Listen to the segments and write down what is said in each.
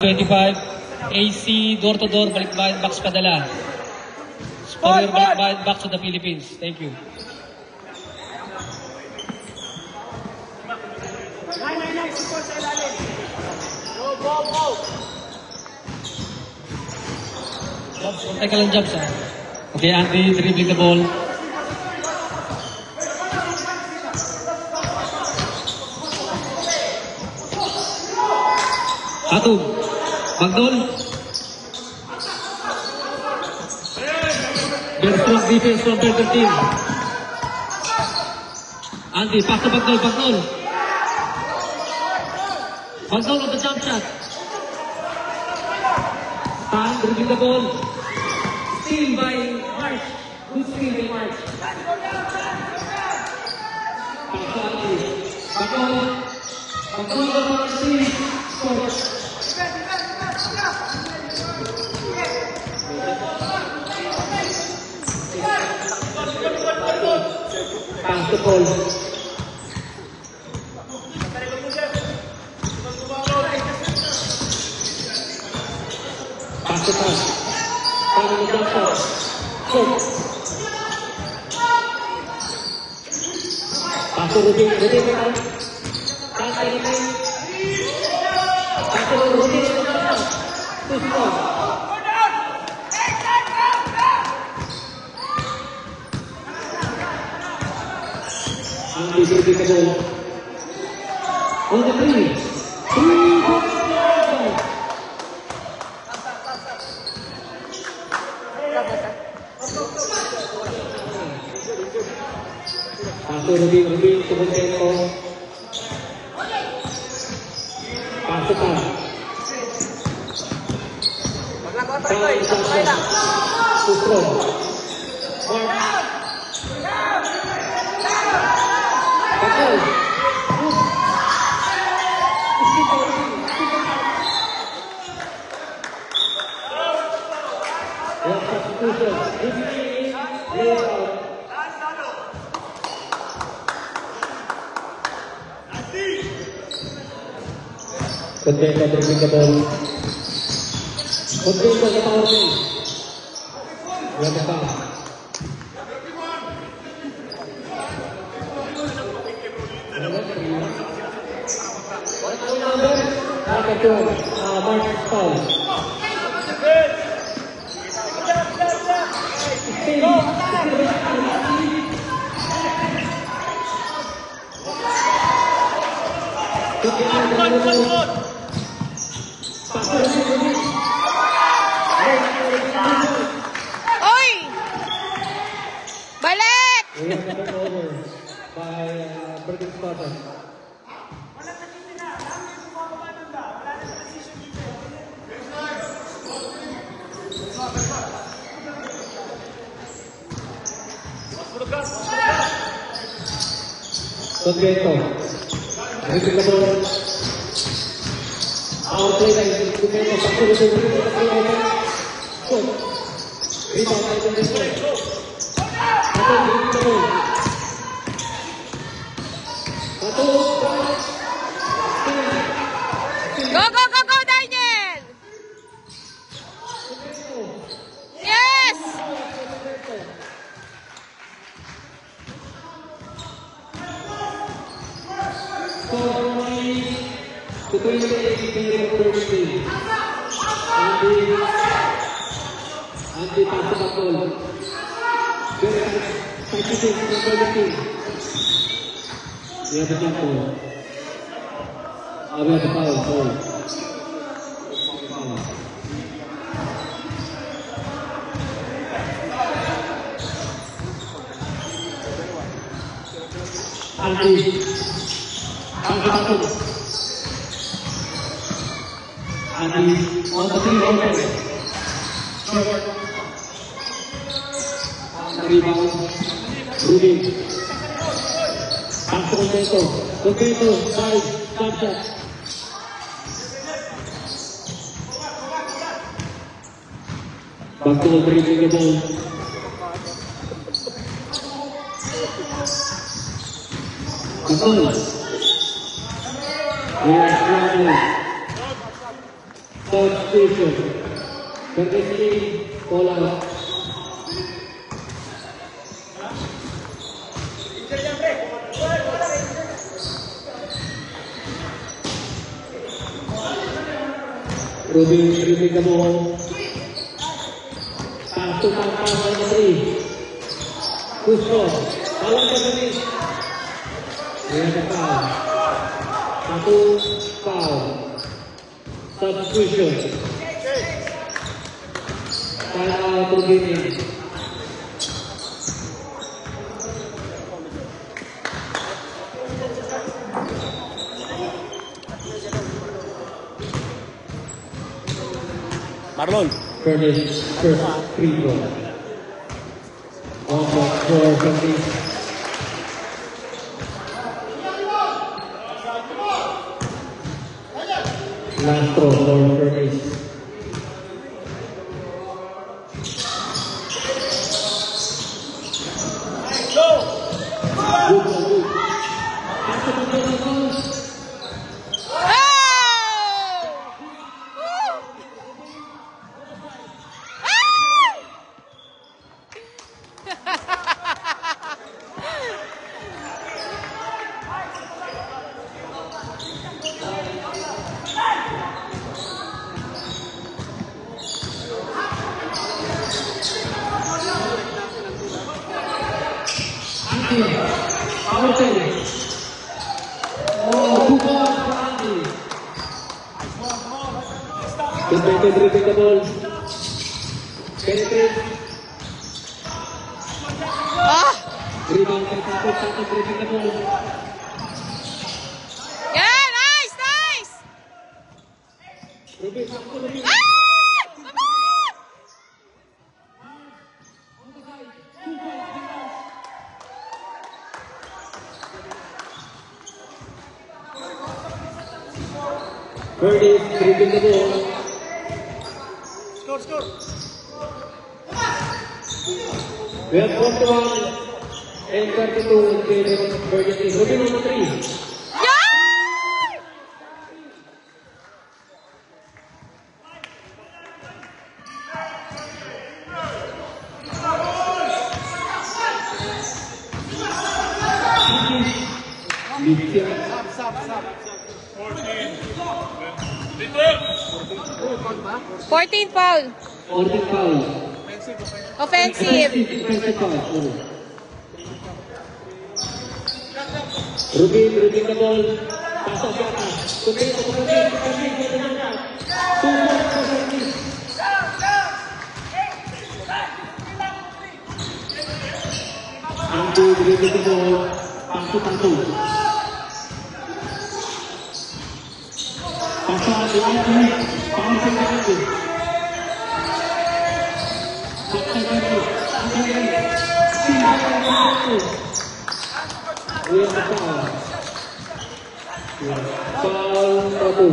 25, AC, door-to-door, balikbayan, box padala. Superior balikbayan, box to the Philippines. Thank you. Kontay ka lang jumps, ha? Okay, Andy, dribbling the ball. Atog. Magdol. Very strong defense from the team. Andy, pass to Magdol, Magdol. Magdol on the jump shot. Tan, dribbling the ball. Steal by March. Good steal by March. Pass to Andy. Magdol. Magdol on the steal. Score. Pass the ball. Pass the pass. Pass the jump shot. Pass the routine. Routine now. Pass the routine. Pass the routine. To score. Andy dribbling the ball. On the three. Pass to Rubin to Montero. Pass to pass. To throw. Contento dribbling the ball. Contento the power play. Where the pass. Number 2, Marcus Paul. Oy! Balik! By British Spartan. Contento. Dribbling the ball. Our play line. Contento. Pass to the ball. Rebound by the defense. Atau dribbling the ball. Go, go, go, go, Daniel! Yes! Andy pass the ball. Very practicing for the team. We have a tempo. We have a foul. Andy pass the ball. Andy on the three open. Rebound. Rubin. Pass to Contento. Contento. Side. Jump shot. Back to dribbling the ball. Control. Yes, Substitution. Courtesy call out. Ruby retrieving the ball. Pass to number 3. Cusco. Bawang ke finish. Dia ada foul. Satu foul. Substitution. Para Turgini. Marlon. Furnace first free throw. 1.4 from the last throw for Furnace. Good, good. Pass it to the goal. Dribbling the ball. Penetrate. Rebound kay Santos. Santos dribbling the ball. Yeah, nice, nice. Ruby, Santos, Ruby. Birdie dribbling the ball. We have 41 and 32 in favor of Birdie. Ruby number 3. Yeah! Fourteen foul. 14 foul. Offensive. Defensive foul. Sorry. Ruby dribbling the ball. Pasok ke atas. Ruby, Ruby. Antu dribbling the ball. Pasok Antu. Pasok lagi. Pasok lagi. We have a foul. Foul satu.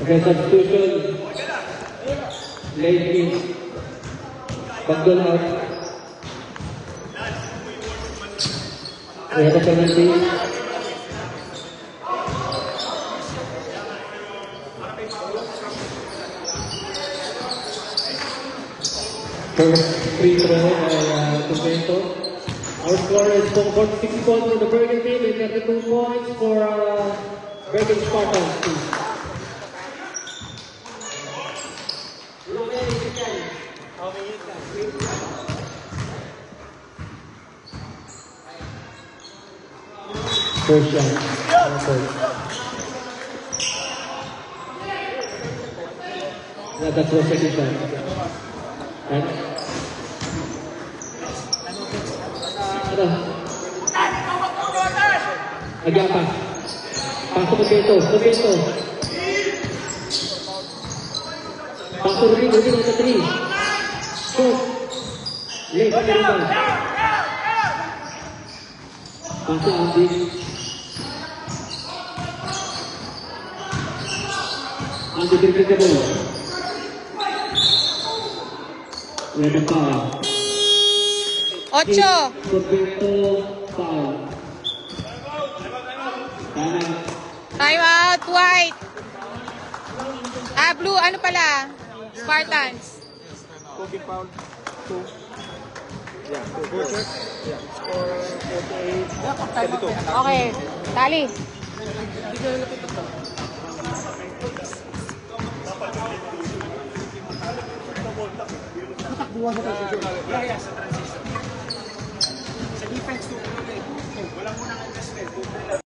Okay, substitution. Late kick. Bagdon out. We have a penalty. First free throw by Convento. Our score is 46 points for the Bergen team and 32 points for Bergen Spartans team. First shot. That's the second shot. And agak apa? Pasok ke Beto. Pasok Ruby nomor 3. Shoot. Late rebound. Pasok Andi. Andi dribbling the ball. We have a foul. 8. Roberto foul. Time out, white. Ah, blue, ano pala? Spartans. Cooking pound. 2. Yeah, 2. Good check. Yeah. Score 48. 32. Okay, tali. Yeah, sa transition. Sa defense, 2. Walang munang investment. 2.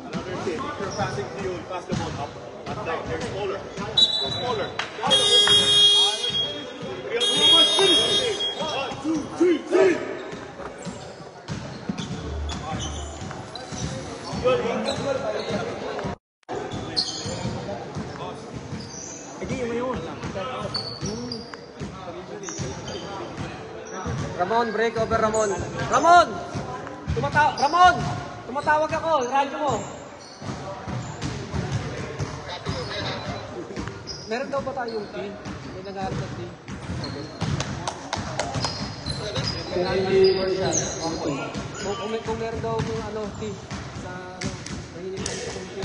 Another tip, if you're passing to you, pass the ball up. Not down. They're smaller. Go smaller. 1, 2, 3, 3. Ramon, break over Ramon. Ramon! Tumatawag ako, radyo mo. Meron daw ba tayong team? May nag-aaral na team. Kung meron daw yung team sa nanginig kami sa team.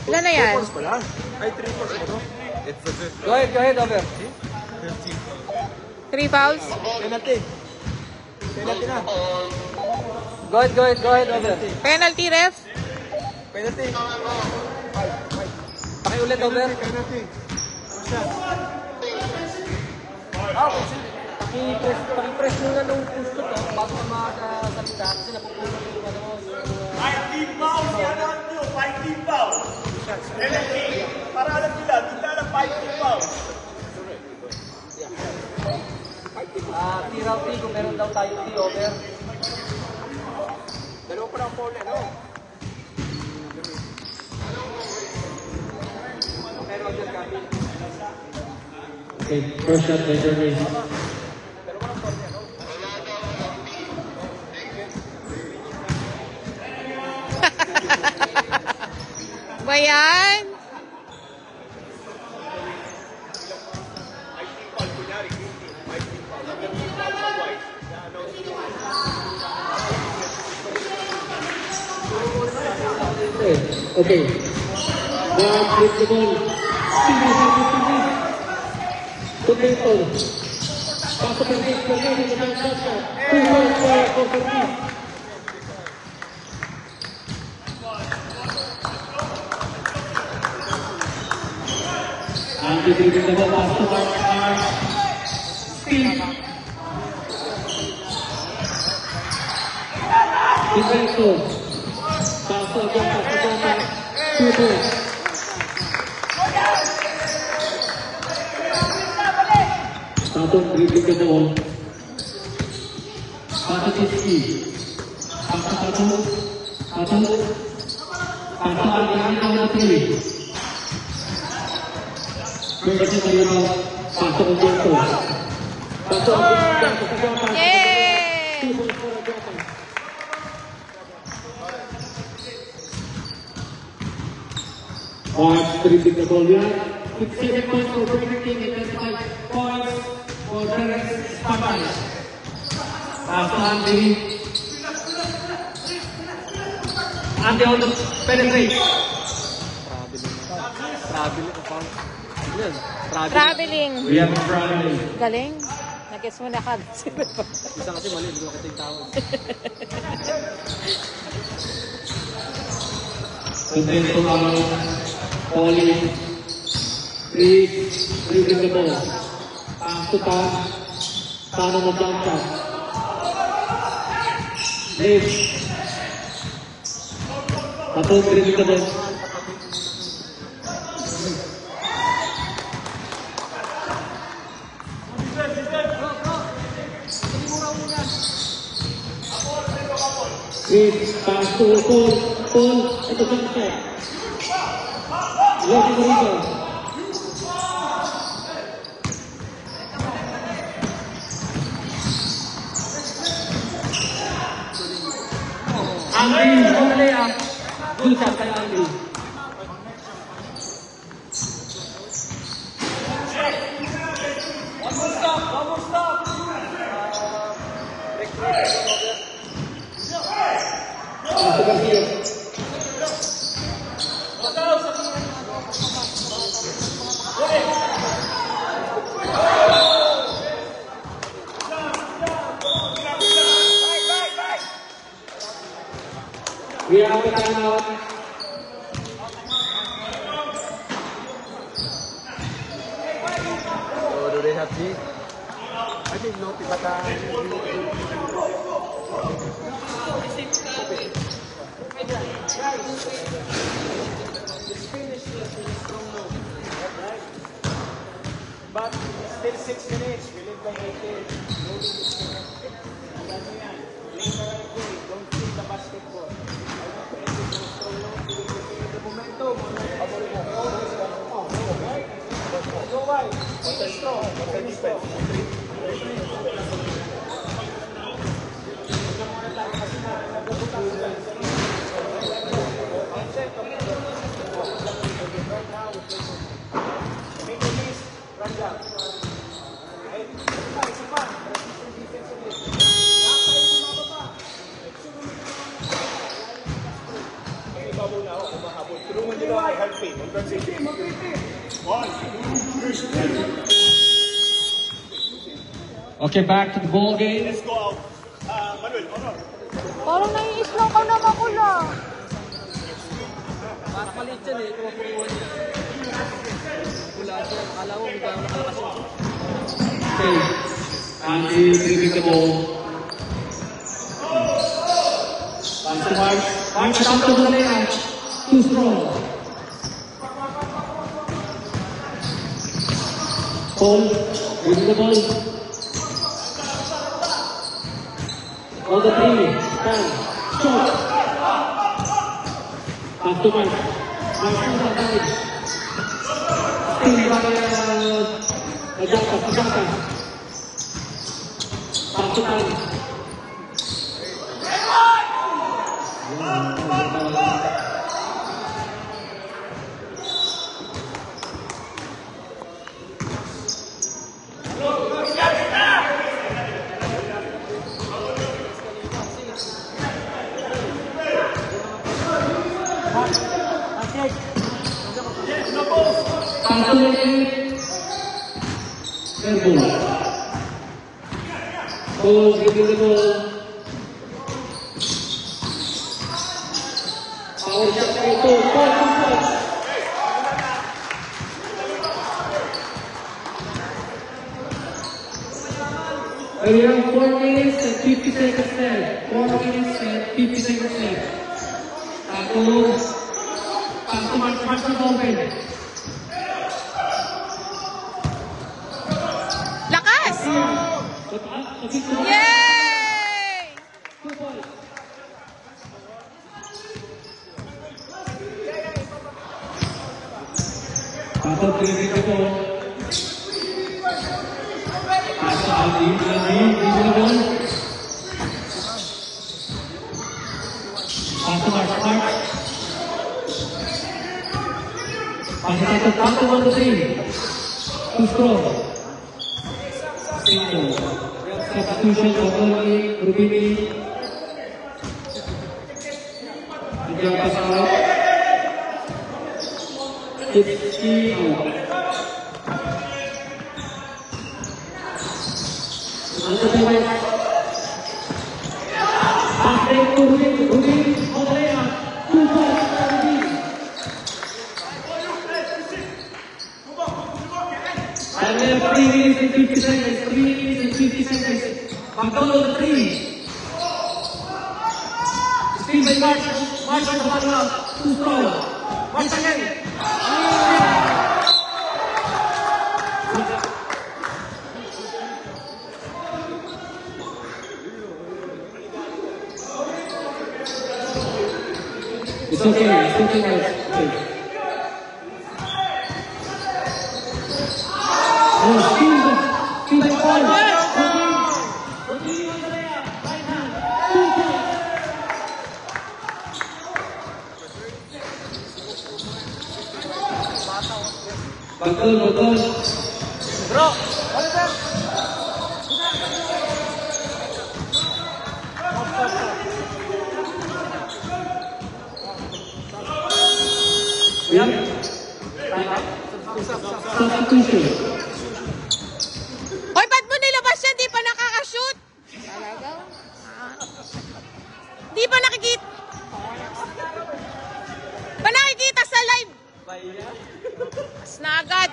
Ilan na yan? Ay, 3 points ba to? Go ahead, over. 3 fouls? Penalty. Penalty na. Go ahead, over. Penalty, ref? Penalty. Pakiulit, over. Penalty. Shot. Pakipress muna nung push to bago ka makasalita kasi napupunan yung Fighting foul si Anandio, fighting foul. Penalty. Para alam nila, bigla lang fighting foul. T-round T kung meron daw tayo T over. Dalawa pa lang foul eh, no? Meron din kami. Okay, first shot by Jeremy. Ba yan? Okay. Now, flip the ball. Potato. Pasok ang hit. Lagay ng mga shot shot. 2 points for Fergie. Ang titipin na ball. Pasok ang Steve. Potato. Pasok ang 2 points. Satu dribbling ke bawah. Satu tinggi. Satu. Yang awal kiri. Berarti terima satu jatuh. Satu jatuh. Yay! Points dribbling ke bawah. 57 points for Burger King and 25 points for Terence Spartans. After Andy on the penetrate. Traveling. We have a traveling. Galing. Nag-guess mo na ka. Isa kasi mali, hindi ko kita yung tawag. Contento ang Paulie. Dribbling the ball. Pass to pass. Tano na jump shot. Lift. Patong dribbling the ball. Pass to Paul. Ito jump shot. Left the rebound. Angry, hopefully, good shot by Angry. One more stop. Pass to Garcia. We are out of timeout. So do they have tea? I think no, but but still 6 minutes. We live by 18. Don't kill the basketball. The momentum. Go wide. What's the strong? What's the defense? Make a miss. Run down. Tulungan nyo lang kay Halpin. Okay, back to the ball game. Let's go out. Manuel, honor. Parang nai-islang ka na makula. Para maliit yan eh, kumapuruan niya. Wala siya, akala ko kung gano'n nakalakas yun. Okay. Andy dribbling the ball. Pass to Mark. Mark shot to the layup. Too strong. Paul dribbling the ball. On the three. Pan. Shot. Pass to Mark. Mark to the side. Still by Ajaka. Pass to Pan. Ball, giving the ball. Power shot by Paul. We have 4 minutes and 50 seconds left. 4 minutes and 50 seconds left. Tapos, pass to open. Lakas! Yay! 2 points. Patong dribbling the ball. Pass to Aldi, dribbling the ball. Pass to Mark. Pass to 1 to 3. Too strong. Single. Substitution of Rubini. Again, pass out. 60 out. Answer the right. Pass break to Rubini. On the layup. 2 points for Rubini. got 3 minutes and 50 seconds. 3 minutes and 50 seconds. Pagkolo the 3. Speed by March. March on the bottom up. Too strong. March again. It's okay, guys. Okay. Speed by ball. Continue on the layup. Right hand. 2 points. Bagol. Bro, ano sir? Yeah. Substitution. Hoy, ba't mo nilabas yan? Di pa nakakashoot? Talaga? Di pa nakikita. Pa nakikita sa live. Mas na agad.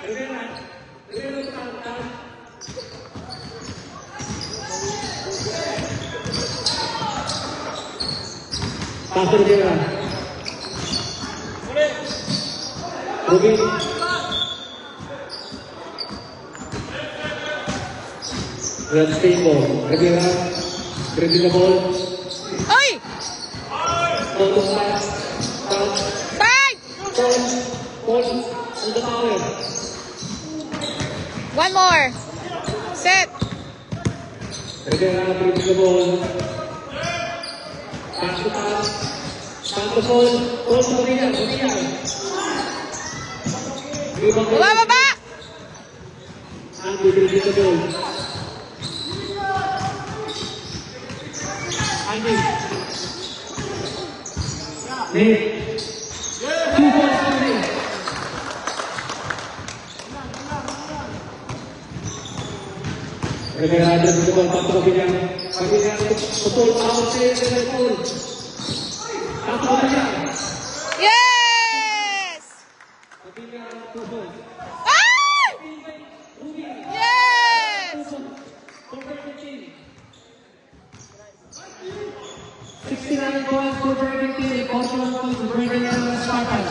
Pasok dia. Okay. Red table. Rivera. Ready the ball. Hoy! Bye! Ball on the power. One more. Set. Rivera. Ready the ball. Pass to pass. Pass the ball. Ball to Rivera. Baba! And we will get the ball. Andy. Nick. 2 points for Nick. Rivera ada di bawah satu Pagilian. Pagilian betul out dari gol. Satu Pagilian. Yes! Pagilian 2 points. Ay! Yes! 69 points for Burger King, 41 points for Burger King Spartans.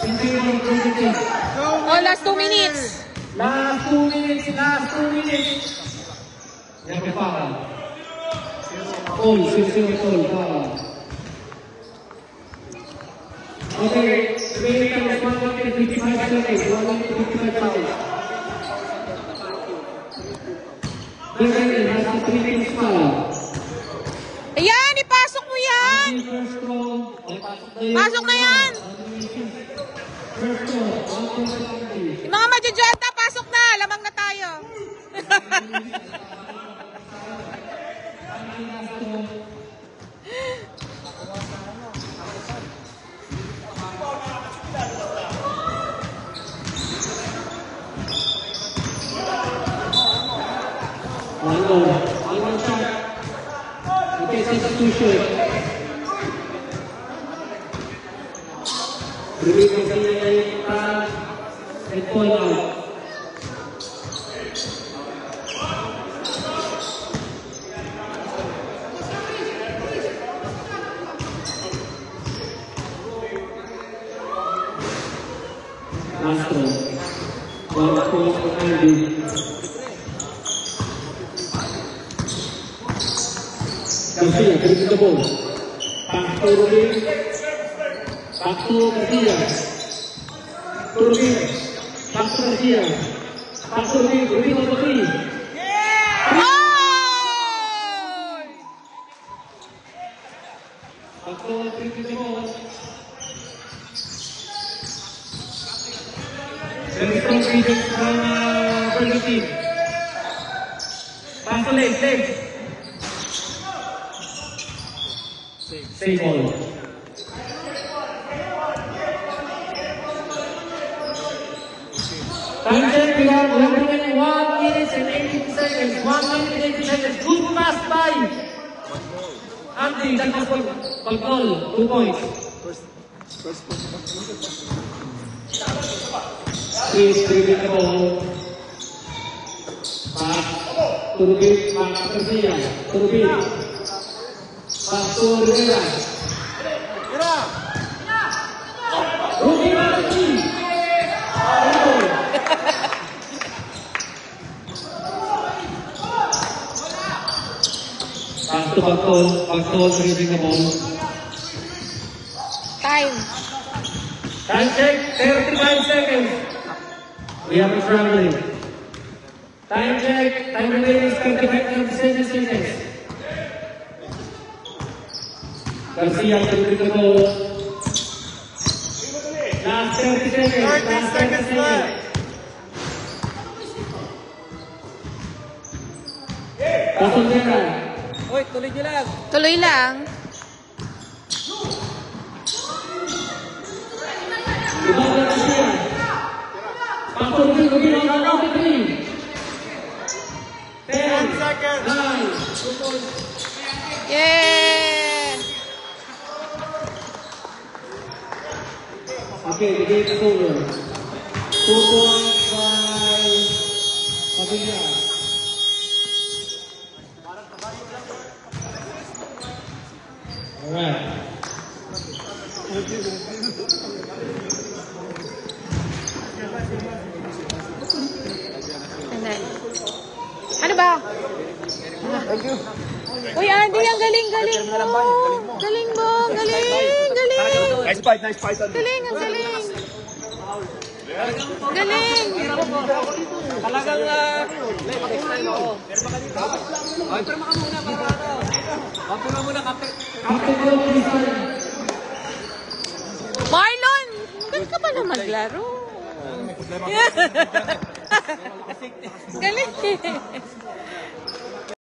In favor of Burger King. Oh, last 2 minutes. Last 2 minutes. Yang foul. Foul, foul. Okay, remaining time is 1 minute and 55 seconds. 1 minute and 55 seconds. Burger King has the 3 minutes foul. Ayan, ipasok mo yan. Pasok na yan. Yung mga majujuanta, pasok na. Lamang na tayo. One shot. Okay, substitution. Release the and point out. Last one. 1 point for Andy. Garcia, bring the ball. Back to Rubin. Back to Garcia. To Rubin. Back to Garcia. Back to Rubin. Rubin on the three. Back to bring the ball. Very strong defense from Burger King. Pass to leg. Save ball. Time check, we have 1 minute and 18 seconds. 1 minute and 18 seconds. Good pass by Andy. That was for goal. 2 points. He's dribbling the ball. Turbin, Pak Garcia. Turbin. Pastor Rivera. Rudy Marti. Pastor releasing the ball. Time. Time check, 35 seconds. We are traveling. Time check, time remaining 37 seconds. Garcia releasing the ball. Last 30 seconds. 30 seconds left. Pastor Rivera. Uy, tuloy nyo lang. Tuloy lang. Ibang Garcia. Pastor Rivera on the three. 10 seconds. 9. Yeah! Okay, the game is over. 2 points by Pavilla. Alright. Ano ba? Uy, Andy, ang galing-galing mo. Galing mo, galing. Nice fight, nice fight. Galing, ang galing. Galing. Talagang, next time ako. Ay, pero maka muna para ano. Mapula muna, kapit. Marlon, galing ka pala maglaro. Galing.